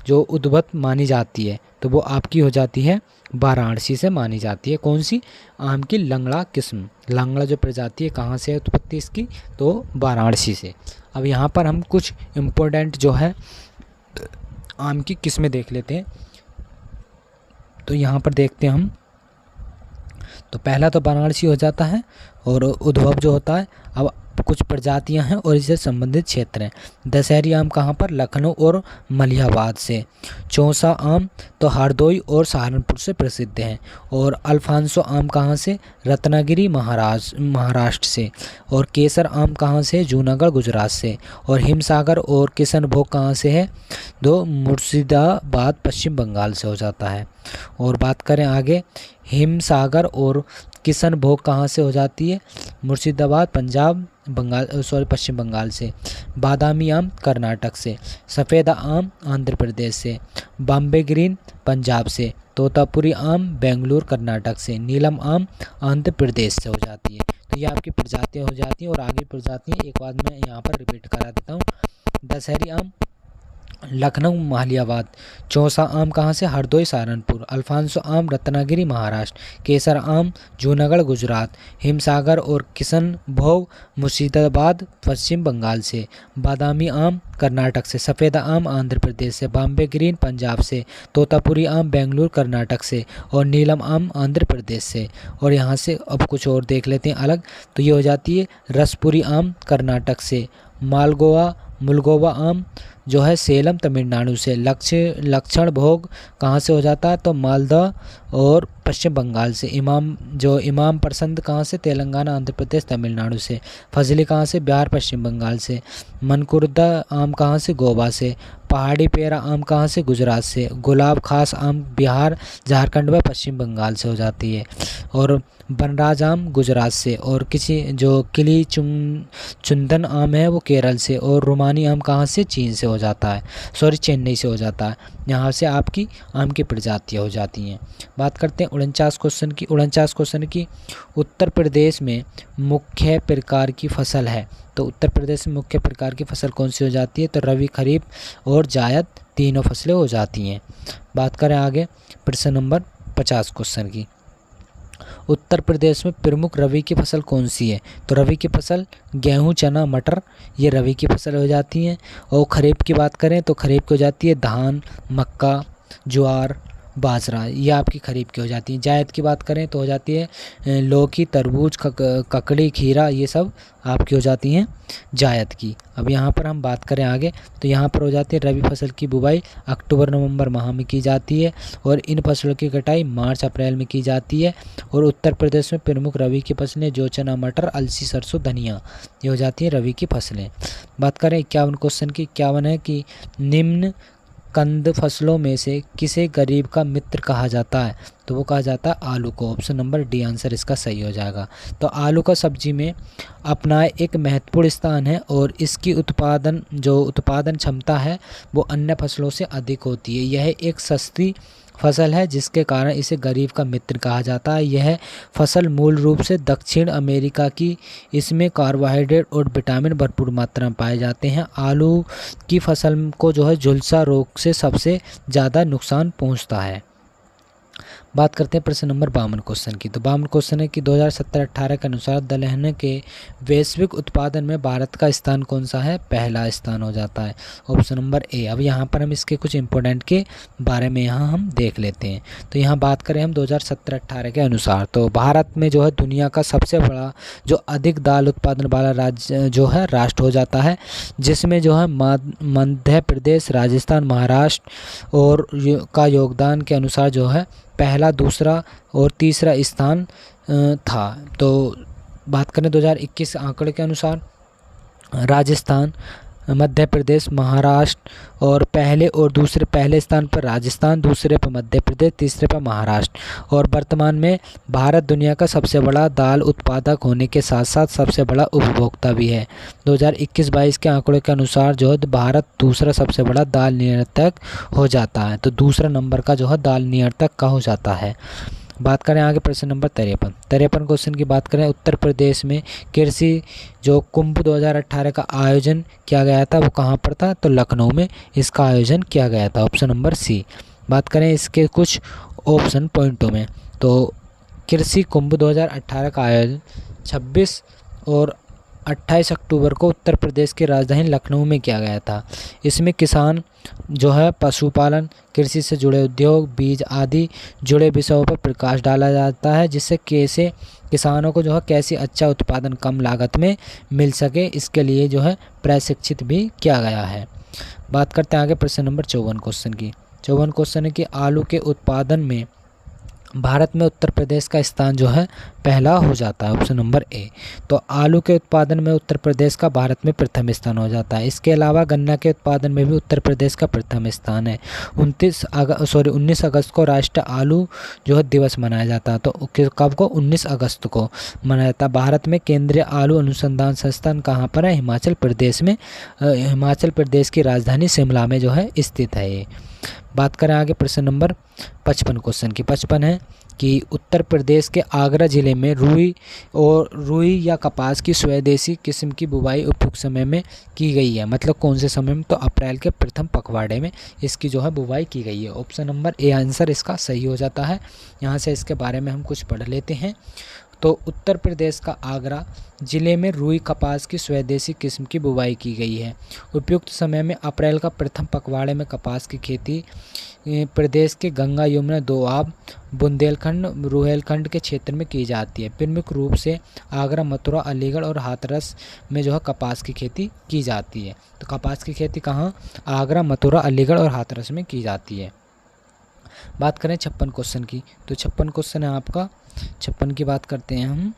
Speaker 1: जो उद्भव मानी जाती है? तो वो आपकी हो जाती है वाराणसी से मानी जाती है। कौन सी? आम की लंगड़ा किस्म। लंगड़ा जो प्रजाति है कहाँ से है उत्पत्ति इसकी? तो वाराणसी से। अब यहाँ पर हम कुछ इम्पोर्टेंट जो है आम की किस्में देख लेते हैं। तो यहाँ पर देखते हैं हम। तो पहला तो वाराणसी हो जाता है और उद्भव जो होता है। अब कुछ प्रजातियां हैं और इससे संबंधित क्षेत्र हैं। दशहरी आम कहाँ पर? लखनऊ और मलिहाबाद से। चौसा आम तो हरदोई और सहारनपुर से प्रसिद्ध हैं। और अल्फांसो आम कहाँ से? रत्नागिरी महाराष्ट्र से। और केसर आम कहाँ से? जूनागढ़ गुजरात से। और हिमसागर और किशनभोग कहाँ से है? दो मुर्शिदाबाद पश्चिम बंगाल से हो जाता है। और बात करें आगे, हिमसागर और किशनभोग कहाँ से हो जाती है? मुर्शिदाबाद पश्चिम बंगाल से। बादामी आम कर्नाटक से। सफ़ेदा आम आंध्र प्रदेश से। बॉम्बे ग्रीन पंजाब से। तोतापुरी आम बेंगलुरु कर्नाटक से। नीलम आम आंध्र प्रदेश से हो जाती है। तो ये आपकी प्रजातियाँ हो जाती हैं। और आगे प्रजातियाँ एक बार मैं यहाँ पर रिपीट करा देता हूँ। दशहरी आम लखनऊ मलिहाबाद। चौसा आम कहाँ से? हरदोई सहारनपुर। अल्फांसो आम रत्नागिरी महाराष्ट्र। केसर आम जूनागढ़ गुजरात। हिमसागर और किशनभोग मुर्शिदाबाद पश्चिम बंगाल से। बादामी आम कर्नाटक से। सफ़ेदा आम आंध्र प्रदेश से। बॉम्बे ग्रीन पंजाब से। तोतापुरी आम बेंगलुरु कर्नाटक से। और नीलम आम आंध्र प्रदेश से। और यहाँ से अब कुछ और देख लेते हैं अलग। तो ये हो जाती है रसपुरी आम कर्नाटक से। मुलगोवा आम जो है सेलम तमिलनाडु से। लक्षण भोग कहाँ से हो जाता है? तो मालदा और पश्चिम बंगाल से। इमाम पसंद कहाँ से? तेलंगाना आंध्र प्रदेश तमिलनाडु से। फजली कहाँ से? बिहार पश्चिम बंगाल से। मनकुर्दा आम कहाँ से? गोवा से। पहाड़ी पेरा आम कहाँ से? गुजरात से। गुलाब खास आम बिहार झारखंड व पश्चिम बंगाल से हो जाती है। और बनराज आम गुजरात से। और जो किली चुंदन आम है वो केरल से। और रुमानी आम कहाँ से? चीन से हो जाता है, चेन्नई से हो जाता है। यहाँ से आपकी आम की प्रजातियाँ हो जाती हैं। बात करते हैं 49 क्वेश्चन की। उत्तर प्रदेश में मुख्य प्रकार की फसल है। तो उत्तर प्रदेश में मुख्य प्रकार की फसल कौन सी हो जाती है? तो रबी, खरीफ और जायद तीनों फसलें हो जाती हैं। बात करें आगे प्रश्न नंबर 50 क्वेश्चन की। उत्तर प्रदेश में प्रमुख रबी की फसल कौन सी है? तो रबी की फसल गेहूं, चना, मटर, ये रबी की फसल हो जाती हैं। और खरीफ की बात करें तो खरीफ की हो जाती है धान, मक्का, ज्वार, बाजरा, ये आपकी खरीफ की हो जाती है। जायद की बात करें तो हो जाती है लौकी, तरबूज, ककड़ी, खीरा, ये सब आपकी हो जाती हैं जायद की। अब यहाँ पर हम बात करें आगे तो यहाँ पर हो जाती है रबी फसल की बुवाई अक्टूबर नवंबर माह में की जाती है। और इन फसलों की कटाई मार्च अप्रैल में की जाती है। और उत्तर प्रदेश में प्रमुख रबी की फसलें जो चना, मटर, अलसी, सरसों, धनिया, ये हो जाती हैं रबी की फसलें। बात करें 51 क्वेश्चन की। 51 है कि निम्न कंद फसलों में से किसे गरीब का मित्र कहा जाता है? तो वो कहा जाता है आलू को। ऑप्शन नंबर डी आंसर इसका सही हो जाएगा। तो आलू का सब्जी में अपना एक महत्वपूर्ण स्थान है और इसकी उत्पादन क्षमता है वो अन्य फसलों से अधिक होती है। यह एक सस्ती फसल है जिसके कारण इसे गरीब का मित्र कहा जाता है। यह फसल मूल रूप से दक्षिण अमेरिका की, इसमें कार्बोहाइड्रेट और विटामिन भरपूर मात्रा में पाए जाते हैं। आलू की फसल को जो है झुलसा रोग से सबसे ज़्यादा नुकसान पहुंचता है। बात करते हैं प्रश्न नंबर 52 क्वेश्चन की। तो 52 क्वेश्चन है कि 2017-18 के अनुसार दलहन के वैश्विक उत्पादन में भारत का स्थान कौन सा है? पहला स्थान हो जाता है, ऑप्शन नंबर ए। अब यहाँ पर हम इसके कुछ इंपॉर्टेंट के बारे में यहाँ हम देख लेते हैं। तो यहाँ बात करें हम 2017-18 के अनुसार तो भारत में जो है दुनिया का सबसे बड़ा जो अधिक दाल उत्पादन वाला राज्य जो है राष्ट्र हो जाता है, जिसमें जो है मध्य प्रदेश, राजस्थान, महाराष्ट्र और का योगदान के अनुसार जो है पहला, दूसरा और तीसरा स्थान था। तो बात करें 2021 आंकड़े के अनुसार राजस्थान, मध्य प्रदेश, महाराष्ट्र और पहले स्थान पर राजस्थान, दूसरे पर मध्य प्रदेश, तीसरे पर महाराष्ट्र। और वर्तमान में भारत दुनिया का सबसे बड़ा दाल उत्पादक होने के साथ साथ सबसे बड़ा उपभोक्ता भी है। 2021-22 के आंकड़ों के अनुसार जो है भारत दूसरा सबसे बड़ा दाल निर्यातक हो जाता है। तो दूसरा नंबर का जो है दाल निर्यातक का हो जाता है। बात करें आगे प्रश्न नंबर 53 क्वेश्चन की बात करें। उत्तर प्रदेश में कृषि जो कुंभ 2018 का आयोजन किया गया था वो कहाँ पर था? तो लखनऊ में इसका आयोजन किया गया था, ऑप्शन नंबर सी। बात करें इसके कुछ ऑप्शन पॉइंटों में तो कृषि कुंभ 2018 का आयोजन 26 और 28 अक्टूबर को उत्तर प्रदेश की राजधानी लखनऊ में किया गया था। इसमें किसान जो है पशुपालन, कृषि से जुड़े उद्योग, बीज आदि जुड़े विषयों पर प्रकाश डाला जाता है, जिससे कैसे किसानों को जो है कैसे अच्छा उत्पादन कम लागत में मिल सके, इसके लिए जो है प्रशिक्षित भी किया गया है। बात करते हैं आगे प्रश्न नंबर 54 क्वेश्चन की। 54 क्वेश्चन है कि आलू के उत्पादन में भारत में उत्तर प्रदेश का स्थान जो है पहला हो जाता है, ऑप्शन नंबर ए। तो आलू के उत्पादन में उत्तर प्रदेश का भारत में प्रथम स्थान हो जाता है। इसके अलावा गन्ना के उत्पादन में भी उत्तर प्रदेश का प्रथम स्थान है। 19 अगस्त को राष्ट्रीय आलू जो है दिवस मनाया जाता है। तो कब को? 19 अगस्त को मनाया जाता है। भारत में केंद्रीय आलू अनुसंधान संस्थान कहाँ पर है? हिमाचल प्रदेश में। हिमाचल प्रदेश की राजधानी शिमला में जो है स्थित है ये। बात करें आगे प्रश्न नंबर 55 क्वेश्चन की। 55 है कि उत्तर प्रदेश के आगरा जिले में रुई या कपास की स्वदेशी किस्म की बुवाई उपयुक्त समय में की गई है। मतलब कौन से समय में? तो अप्रैल के प्रथम पखवाड़े में इसकी जो है बुवाई की गई है। ऑप्शन नंबर ए आंसर इसका सही हो जाता है। यहाँ से इसके बारे में हम कुछ पढ़ लेते हैं। तो उत्तर प्रदेश का आगरा जिले में रुई कपास की स्वदेशी किस्म की बुवाई की गई है। उपयुक्त समय में अप्रैल का प्रथम पखवाड़े में कपास की खेती प्रदेश के गंगा, यमुना, दोआब, बुंदेलखंड, रुहेलखंड के क्षेत्र में की जाती है। प्रमुख रूप से आगरा, मथुरा, अलीगढ़ और हाथरस में जो है कपास की खेती की जाती है। तो कपास की खेती कहाँ? आगरा, मथुरा, अलीगढ़ और हाथरस में की जाती है। बात करें 56 क्वेश्चन की। तो 56 क्वेश्चन है आपका, 56 की बात करते हैं हम।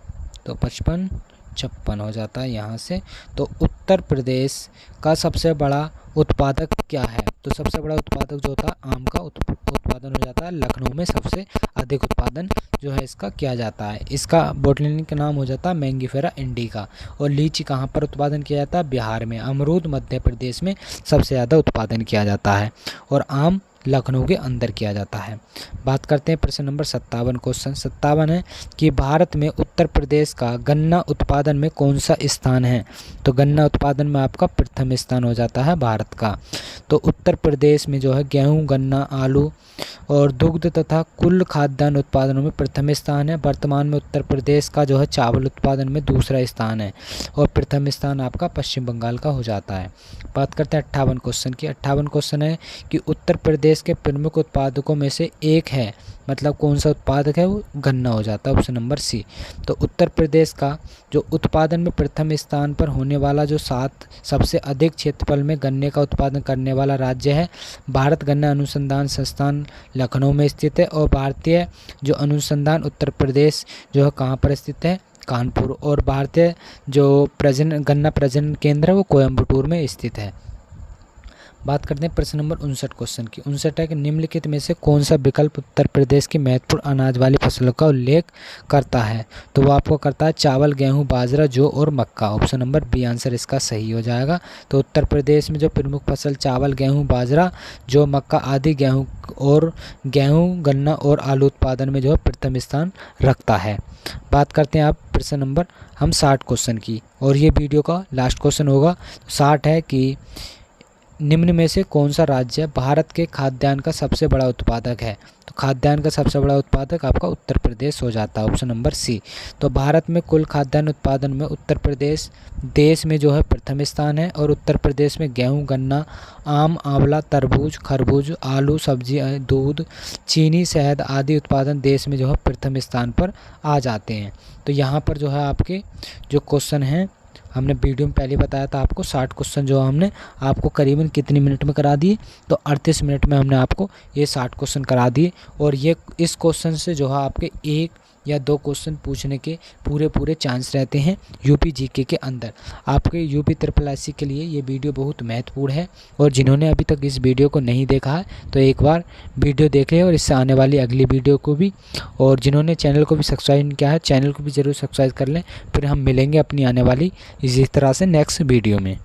Speaker 1: तो 56 हो जाता है यहाँ से। तो उत्तर प्रदेश का सबसे बड़ा उत्पादक क्या है? तो सबसे बड़ा उत्पादक जो होता है आम का उत्पादन हो जाता है। लखनऊ में सबसे अधिक उत्पादन जो है इसका किया जाता है। इसका बोटैनिकल नाम हो जाता है मैंगीफेरा इंडिका। और लीची कहाँ पर उत्पादन किया जाता है? बिहार में। अमरूद मध्य प्रदेश में सबसे ज़्यादा उत्पादन किया जाता है। और आम लखनऊ के अंदर किया जाता है। बात करते हैं प्रश्न नंबर 57 क्वेश्चन। 57 है कि भारत में उत्तर प्रदेश का गन्ना उत्पादन में कौन सा स्थान है? तो गन्ना उत्पादन में आपका प्रथम स्थान हो जाता है भारत का। तो उत्तर प्रदेश में जो है गेहूं, गन्ना, आलू और दुग्ध तथा कुल खाद्यान्न उत्पादनों में प्रथम स्थान है। वर्तमान में उत्तर प्रदेश का जो है चावल उत्पादन में दूसरा स्थान है और प्रथम स्थान आपका पश्चिम बंगाल का हो जाता है। बात करते हैं 58 क्वेश्चन की। 58 क्वेश्चन है कि उत्तर प्रदेश के प्रमुख उत्पादकों में से एक है। मतलब कौन सा उत्पादक है? वो गन्ना हो जाता है, ऑप्शन नंबर सी। तो उत्तर प्रदेश का जो उत्पादन में प्रथम स्थान पर होने वाला जो 7 सबसे अधिक क्षेत्रफल में गन्ने का उत्पादन करने वाला राज्य है, भारत गन्ना अनुसंधान संस्थान लखनऊ में स्थित है। और भारतीय जो अनुसंधान उत्तर प्रदेश जो है कहाँ पर स्थित है? कानपुर। और भारतीय जो गन्ना प्रजनन केंद्र है वो कोयम्बटूर में स्थित है। बात करते हैं प्रश्न नंबर 59 क्वेश्चन की। 59 है कि निम्नलिखित में से कौन सा विकल्प उत्तर प्रदेश की महत्वपूर्ण अनाज वाली फसलों का उल्लेख करता है? तो वो आपको करता है चावल, गेहूं, बाजरा, जौ और मक्का। ऑप्शन नंबर बी आंसर इसका सही हो जाएगा। तो उत्तर प्रदेश में जो प्रमुख फसल चावल, गेहूं, बाजरा, जौ, मक्का आदि गेहूं, गन्ना और आलू उत्पादन में जो है प्रथम स्थान रखता है। बात करते हैं आप प्रश्न नंबर हम 60 क्वेश्चन की, और ये वीडियो का लास्ट क्वेश्चन होगा। 60 है कि निम्न में से कौन सा राज्य भारत के खाद्यान्न का सबसे बड़ा उत्पादक है? तो खाद्यान्न का सबसे बड़ा उत्पादक आपका उत्तर प्रदेश हो जाता है, ऑप्शन नंबर सी। तो भारत में कुल खाद्यान्न उत्पादन में उत्तर प्रदेश देश में जो है प्रथम स्थान है। और उत्तर प्रदेश में गेहूं, गन्ना, आम, आंवला, तरबूज, खरबूज, आलू, सब्जी, दूध, चीनी, शहद आदि उत्पादन देश में जो है प्रथम स्थान पर आ जाते हैं। तो यहाँ पर जो है आपके जो क्वेश्चन हैं हमने वीडियो में पहले बताया था आपको 60 क्वेश्चन जो हमने आपको करीबन कितनी मिनट में करा दिए? तो 38 मिनट में हमने आपको ये 60 क्वेश्चन करा दिए। और ये इस क्वेश्चन से जो है आपके 1 या 2 क्वेश्चन पूछने के पूरे चांस रहते हैं यूपी जीके के अंदर। आपके यूपी SSSC के लिए ये वीडियो बहुत महत्वपूर्ण है। और जिन्होंने अभी तक इस वीडियो को नहीं देखा है तो एक बार वीडियो देख लें और इससे आने वाली अगली वीडियो को भी। और जिन्होंने चैनल को भी सब्सक्राइब नहीं किया है, चैनल को भी ज़रूर सब्सक्राइब कर लें। फिर हम मिलेंगे अपनी आने वाली इसी तरह से नेक्स्ट वीडियो में।